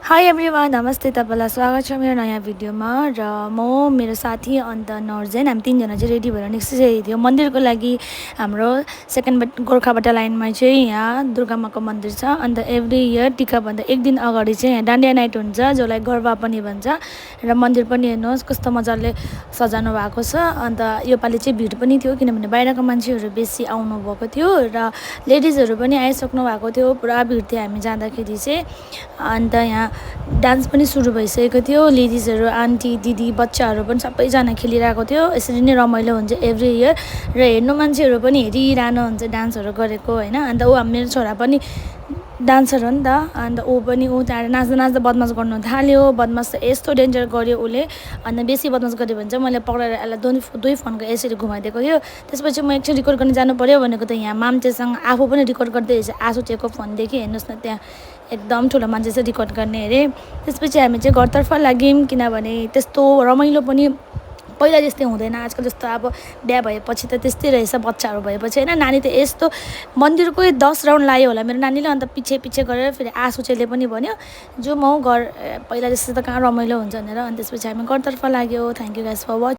High everyone, नमस्ते, तपाईँलाई स्वागत छ मेरो नयाँ भिडियोमा। र म मेरो साथी अन्त नर्जेन हामी तिनजना चाहिँ रेडी भएर निस्किसकेको थियो मन्दिरको लागि। हाम्रो सेकेन्ड गोर्खाबटा लाइनमा चाहिँ यहाँ दुर्गामाको मन्दिर छ। अन्त एभ्री इयर टिकाभन्दा एक दिन अगाडि चाहिँ यहाँ डान्डिया नाइट हुन्छ, जसलाई गरबा पनि भन्छ। र मन्दिर पनि हेर्नुहोस् कस्तो मजाले सजाउनु भएको छ। अन्त योपालि चाहिँ भिड पनि थियो, किनभने बाहिरको मान्छेहरू बेसी आउनुभएको थियो र लेडिजहरू पनि आइसक्नु भएको थियो। पुरा भिड थियो हामी जाँदाखेरि चाहिँ। अन्त यहाँ डान्स पनि सुरु भइसकेको थियो, लेडिजहरू, आन्टी, दिदी, बच्चाहरू पनि सबैजना खेलिरहेको थियो। यसरी नै रमाइलो हुन्छ एभ्री इयर र हेर्नु मान्छेहरू पनि हेरिरहनु हुन्छ डान्सहरू गरेको होइन। अन्त मेरो छोरा पनि डान्सर हो नि त। अन्त ऊ त्यहाँ नाच्दा नाच्दा बदमास गर्नु थाल्यो। बदमास त यस्तो डेन्जर गर्यो उसले। अन्त बेसी बदमास गर्यो भने चाहिँ मैले पक्रेर यसलाई दुई फोनको यसरी घुमाइदिएको थियो। त्यसपछि म एकछिन रिकर्ड गर्न जानु पऱ्यो भनेको त यहाँ मान्छेसँग आफू पनि रिकर्ड गर्दै रहेछ आँसु चेको फोनदेखि। हेर्नुहोस् न त्यहाँ एकदम ठुलो मान्छे चाहिँ रिकर्ड गर्ने अरे। त्यसपछि हामी चाहिँ घरतर्फ लाग्यौँ, किनभने त्यस्तो रमाइलो पनि पहिला जस्तै हुँदैन। आजकल जस्तो अब बिहा भएपछि त त्यस्तै रहेछ, बच्चाहरू भएपछि होइन। नानी त यस्तो मन्दिरकै 10 राउन्ड लायो होला मेरो नानीले। अन्त पछि गरेर फेरि आँसुचेले पनि भन्यो जो म घर पहिला जस्तो त कहाँ रमाइलो हुन्छ भनेर। अनि त्यसपछि हामी घरतर्फ लाग्यो। Thank you guys for watching.